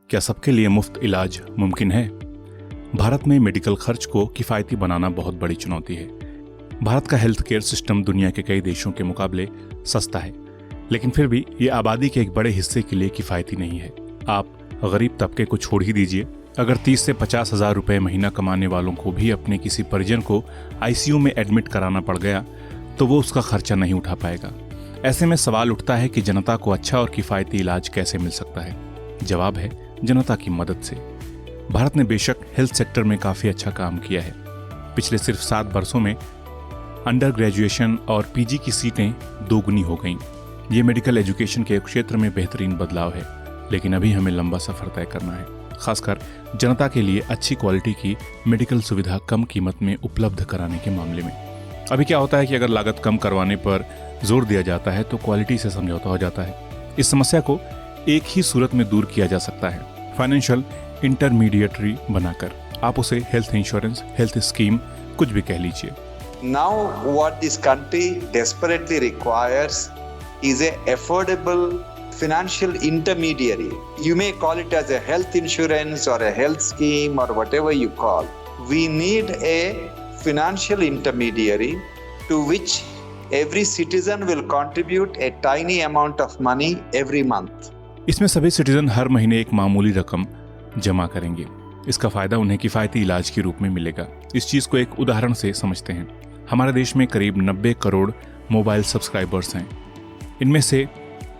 क्या सबके लिए मुफ्त इलाज मुमकिन है? भारत में मेडिकल खर्च को किफ़ायती बनाना बहुत बड़ी चुनौती है। भारत का हेल्थ केयर सिस्टम दुनिया के कई देशों के मुकाबले सस्ता है, लेकिन फिर भी ये आबादी के एक बड़े हिस्से के लिए किफ़ायती नहीं है। आप गरीब तबके को छोड़ ही दीजिए, अगर 30 से 50 हज़ार रुपये महीना कमाने वालों को भी अपने किसी परिजन को आईसीयू में एडमिट कराना पड़ गया तो वो उसका खर्चा नहीं उठा पाएगा। ऐसे में सवाल उठता है कि जनता को अच्छा और किफ़ायती इलाज कैसे मिल सकता है? जवाब है जनता की मदद से। भारत ने बेशक हेल्थ सेक्टर में काफ़ी अच्छा काम किया है। पिछले सिर्फ 7 वर्षों में अंडर ग्रेजुएशन और पीजी की सीटें दोगुनी हो गईं। ये मेडिकल एजुकेशन के क्षेत्र में बेहतरीन बदलाव है, लेकिन अभी हमें लंबा सफ़र तय करना है, खासकर जनता के लिए अच्छी क्वालिटी की मेडिकल सुविधा कम कीमत में उपलब्ध कराने के मामले में। अभी क्या होता है कि अगर लागत कम करवाने पर जोर दिया जाता है तो क्वालिटी से समझौता हो जाता है। इस समस्या को एक ही सूरत में दूर किया जा सकता है, फाइनेंशियल इंटरमीडिएटरी बनाकर। आप उसे हेल्थ इंश्योरेंस, हेल्थ स्कीम, कुछ भी कह लीजिए। Now what this country desperately requires is a affordable financial intermediary. You may call it as a health insurance or a health scheme or whatever you call. We need a financial intermediary to which every citizen will contribute a tiny amount of money every month. इसमें सभी citizen हर महीने एक मामूली रकम जमा करेंगे। इसका फायदा उन्हें किफ़ायती इलाज के रूप में मिलेगा। इस चीज़ को एक उदाहरण से समझते हैं। हमारे देश में करीब 90 करोड़ मोबाइल सब्सक्राइबर्स हैं। इनमें से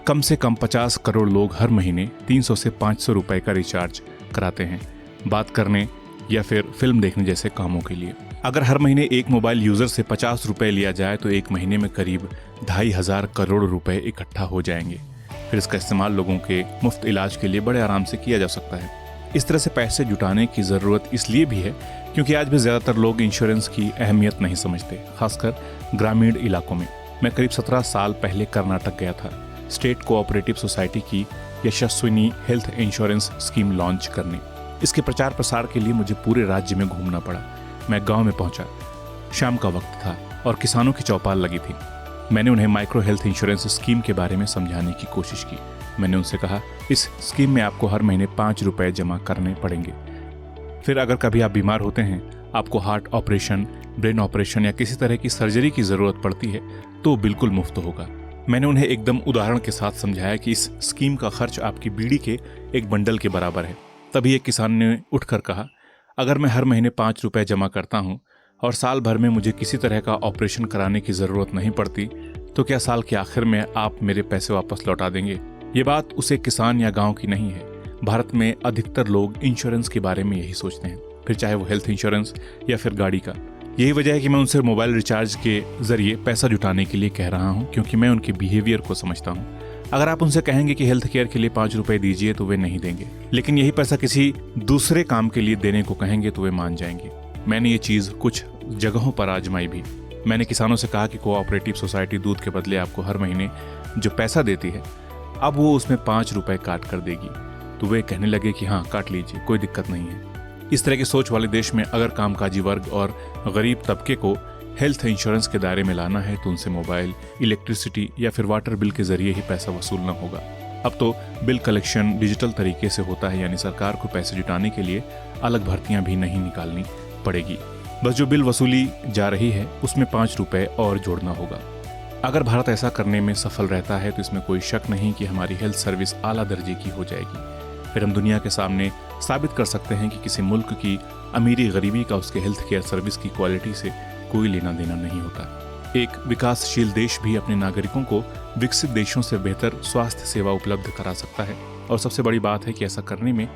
कम 50 करोड़ लोग हर महीने 300 से 500 रुपए का रिचार्ज कराते हैं, बात करने या फिर फिल्म देखने जैसे कामों के लिए। अगर हर महीने एक मोबाइल यूज़र से 50 रुपए लिया जाए तो एक महीने में करीब 2,500 करोड़ रुपए इकट्ठा हो जाएंगे। फिर इसका इस्तेमाल लोगों के मुफ्त इलाज के लिए बड़े आराम से किया जा सकता है। इस तरह से पैसे जुटाने की ज़रूरत इसलिए भी है क्योंकि आज भी ज़्यादातर लोग इंश्योरेंस की अहमियत नहीं समझते, खासकर ग्रामीण इलाकों में। मैं करीब 17 साल पहले कर्नाटक गया था स्टेट कोऑपरेटिव सोसाइटी की यशस्विनी हेल्थ इंश्योरेंस स्कीम लॉन्च करने। इसके प्रचार प्रसार के लिए मुझे पूरे राज्य में घूमना पड़ा। मैं गाँव में पहुँचा, शाम का वक्त था और किसानों की चौपाल लगी थी। मैंने उन्हें माइक्रो हेल्थ इंश्योरेंस स्कीम के बारे में समझाने की कोशिश की। मैंने उनसे कहा, इस स्कीम में आपको हर महीने 5 रुपए जमा करने पड़ेंगे। फिर अगर कभी आप बीमार होते हैं, आपको हार्ट ऑपरेशन, ब्रेन ऑपरेशन या किसी तरह की सर्जरी की ज़रूरत पड़ती है तो बिल्कुल मुफ्त होगा। मैंने उन्हें एकदम उदाहरण के साथ समझाया कि इस स्कीम का खर्च आपकी बीड़ी के एक बंडल के बराबर है। तभी एक किसान ने उठकर कहा, अगर मैं हर महीने 5 रुपए जमा करता हूँ और साल भर में मुझे किसी तरह का ऑपरेशन कराने की ज़रूरत नहीं पड़ती, तो क्या साल के आखिर में आप मेरे पैसे वापस लौटा देंगे? ये बात उसे किसान या गांव की नहीं है। भारत में अधिकतर लोग इंश्योरेंस के बारे में यही सोचते हैं, फिर चाहे वो हेल्थ इंश्योरेंस या फिर गाड़ी का। यही वजह है कि मैं उनसे मोबाइल रिचार्ज के जरिए पैसा जुटाने के लिए कह रहा हूँ, क्योंकि मैं उनके बिहेवियर को समझता हूँ। अगर आप उनसे कहेंगे कि हेल्थ केयर के लिए 5 रुपए दीजिए तो वे नहीं देंगे, लेकिन यही पैसा किसी दूसरे काम के लिए देने को कहेंगे तो वे मान जाएंगे। मैंने ये चीज़ कुछ जगहों पर आजमाई भी। मैंने किसानों से कहा कि कोऑपरेटिव सोसाइटी दूध के बदले आपको हर महीने जो पैसा देती है, अब वो उसमें 5 रुपए काट कर देगी। तो वे कहने लगे कि हाँ, काट लीजिए, कोई दिक्कत नहीं है। इस तरह की सोच वाले देश में अगर कामकाजी वर्ग और गरीब तबके को हेल्थ इंश्योरेंस के दायरे में लाना है तो उनसे मोबाइल, इलेक्ट्रिसिटी या फिर वाटर बिल के जरिए ही पैसा वसूलना होगा। अब तो बिल कलेक्शन डिजिटल तरीके से होता है, यानी सरकार को पैसे जुटाने के लिए अलग भर्तियां भी नहीं निकालनी पड़ेगी। बस जो बिल वसूली जा रही है उसमें 5 रुपए और जोड़ना होगा। अगर भारत ऐसा करने में सफल रहता है तो इसमें कोई शक नहीं कि हमारी हेल्थ सर्विस आला दर्जे की हो जाएगी। फिर हम दुनिया के सामने साबित कर सकते हैं कि किसी मुल्क की अमीरी गरीबी का उसके हेल्थ केयर सर्विस की क्वालिटी से कोई लेना देना नहीं होता। एक विकासशील देश भी अपने नागरिकों को विकसित देशों से बेहतर स्वास्थ्य सेवा उपलब्ध करा सकता है, और सबसे बड़ी बात है कि ऐसा करने में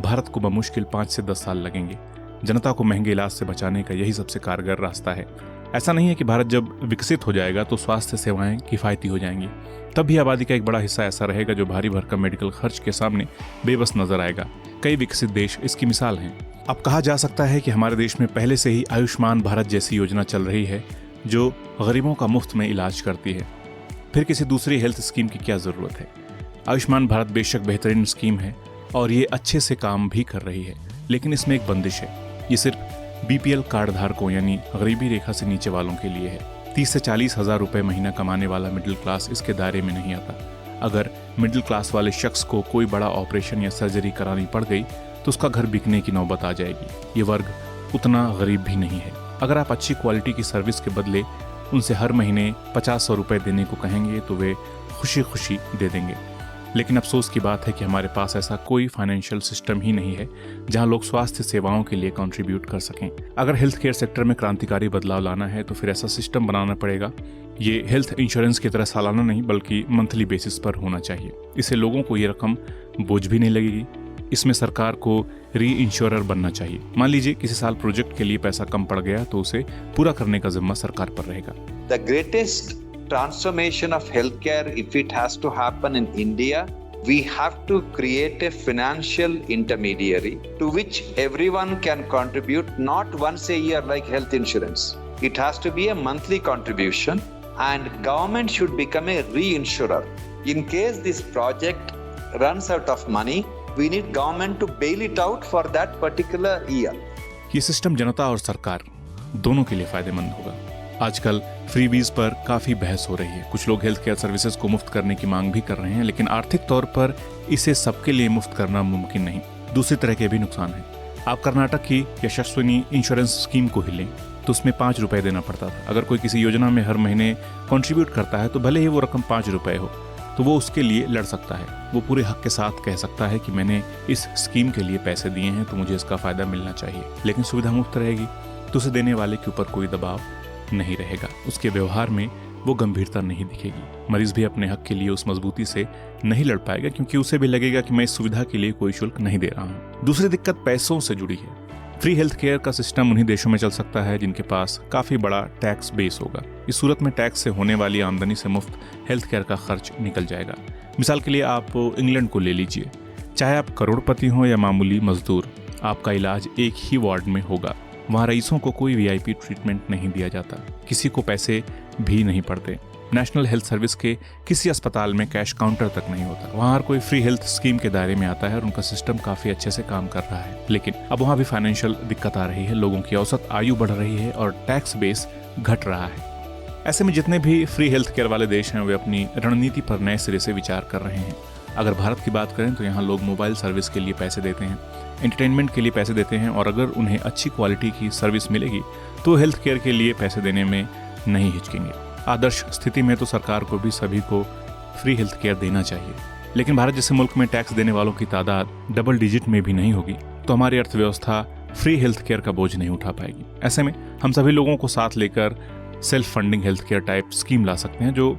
भारत को बमुश्किल 5 से 10 साल लगेंगे। जनता को महंगे इलाज से बचाने का यही सबसे कारगर रास्ता है। ऐसा नहीं है कि भारत जब विकसित हो जाएगा तो स्वास्थ्य सेवाएं किफ़ायती हो जाएंगी। तब भी आबादी का एक बड़ा हिस्सा ऐसा रहेगा जो भारी भरकम मेडिकल खर्च के सामने बेबस नजर आएगा। कई विकसित देश इसकी मिसाल हैं। अब कहा जा सकता है कि हमारे देश में पहले से ही आयुष्मान भारत जैसी योजना चल रही है जो गरीबों का मुफ्त में इलाज करती है। फिर किसी दूसरी हेल्थ स्कीम की क्या ज़रूरत है? आयुष्मान भारत बेशक बेहतरीन स्कीम है और ये अच्छे से काम भी कर रही है, लेकिन इसमें एक बंदिश है। ये सिर्फ बीपीएल कार्ड धारकों यानी गरीबी रेखा से नीचे वालों के लिए है। 30 से 40 हज़ार रुपये महीना कमाने वाला मिडिल क्लास इसके दायरे में नहीं आता। अगर मिडिल क्लास वाले शख्स को कोई बड़ा ऑपरेशन या सर्जरी करानी पड़ गई तो उसका घर बिकने की नौबत आ जाएगी। ये वर्ग उतना गरीब भी नहीं है। अगर आप अच्छी क्वालिटी की सर्विस के बदले उनसे हर महीने 50-100 रुपये देने को कहेंगे तो वे खुशी खुशी दे देंगे। लेकिन अफसोस की बात है कि हमारे पास ऐसा कोई फाइनेंशियल सिस्टम ही नहीं है जहां लोग स्वास्थ्य सेवाओं के लिए कंट्रीब्यूट कर सकें। अगर हेल्थ केयर सेक्टर में क्रांतिकारी बदलाव लाना है तो फिर ऐसा सिस्टम बनाना पड़ेगा। ये हेल्थ इंश्योरेंस की तरह सालाना नहीं बल्कि मंथली बेसिस पर होना चाहिए। इससे लोगों को ये रकम बोझ भी नहीं लगेगी। इसमें सरकार को री इंश्योरर बनना चाहिए। मान लीजिए किसी साल प्रोजेक्ट के लिए पैसा कम पड़ गया तो उसे पूरा करने का जिम्मा सरकार पर रहेगा। The greatest transformation of healthcare, if it has to happen in India, we have to create a financial intermediary to which everyone can contribute, not once a year like health insurance. It has to be a monthly contribution, and government should become a reinsurer. In case this project runs out of money, we need government to bail it out for that particular year. ये system जनता और सरकार दोनों के लिए फायदेमंद होगा। आजकल freebies पर काफी बहस हो रही है। कुछ लोग हेल्थ केयर सर्विसेज को मुफ्त करने की मांग भी कर रहे हैं, लेकिन आर्थिक तौर पर इसे सबके लिए मुफ्त करना मुमकिन नहीं। दूसरी तरह के भी नुकसान हैं। आप कर्नाटक की यशस्विनी इंश्योरेंस स्कीम को ही लें तो उसमें 5 रुपए देना पड़ता था। अगर कोई किसी योजना में हर महीने कंट्रीब्यूट करता है तो भले ही वो रकम 5 रुपए हो तो वो उसके लिए लड़ सकता है। वो पूरे हक के साथ कह सकता है कि मैंने इस स्कीम के लिए पैसे दिए हैं तो मुझे इसका फायदा मिलना चाहिए। लेकिन सुविधा मुफ्त रहेगी तो उसे देने वाले के ऊपर कोई दबाव नहीं रहेगा। उसके व्यवहार में वो गंभीरता नहीं दिखेगी। मरीज भी अपने हक के लिए उस मजबूती से नहीं लड़ पाएगा क्योंकि उसे भी लगेगा कि मैं इस सुविधा के लिए कोई शुल्क नहीं दे रहा हूँ। दूसरी दिक्कत पैसों से जुड़ी है। फ्री हेल्थ केयर का सिस्टम उन्हीं देशों में चल सकता है जिनके पास काफी बड़ा टैक्स बेस होगा। इस सूरत में टैक्स से होने वाली आमदनी से मुफ्त हेल्थ केयर का खर्च निकल जाएगा। मिसाल के लिए आप इंग्लैंड को ले लीजिए। चाहे आप करोड़पति हो या मामूली मजदूर, आपका इलाज एक ही वार्ड में होगा। वहाँ रईसों को कोई वीआईपी ट्रीटमेंट नहीं दिया जाता, किसी को पैसे भी नहीं पड़ते। नेशनल हेल्थ सर्विस के किसी अस्पताल में कैश काउंटर तक नहीं होता। वहाँ हर कोई फ्री हेल्थ स्कीम के दायरे में आता है और उनका सिस्टम काफी अच्छे से काम कर रहा है। लेकिन अब वहाँ भी फाइनेंशियल दिक्कत आ रही है, लोगों की औसत आयु बढ़ रही है और टैक्स बेस घट रहा है। ऐसे में जितने भी फ्री हेल्थ केयर वाले देश हैं वे अपनी रणनीति पर नए सिरे से विचार कर रहे हैं। अगर भारत की बात करें तो यहाँ लोग मोबाइल सर्विस के लिए पैसे देते हैं, एंटरटेनमेंट के लिए पैसे देते हैं और अगर उन्हें अच्छी क्वालिटी की सर्विस मिलेगी तो हेल्थ केयर के लिए पैसे देने में नहीं हिचकेंगे। आदर्श स्थिति में तो सरकार को भी सभी को फ्री हेल्थ केयर देना चाहिए। लेकिन भारत जैसे मुल्क में टैक्स देने वालों की तादाद डबल डिजिट में भी नहीं होगी तो हमारी अर्थव्यवस्था फ्री हेल्थ केयर का बोझ नहीं उठा पाएगी। ऐसे में हम सभी लोगों को साथ लेकर self funding health care type scheme ला सकते हैं जो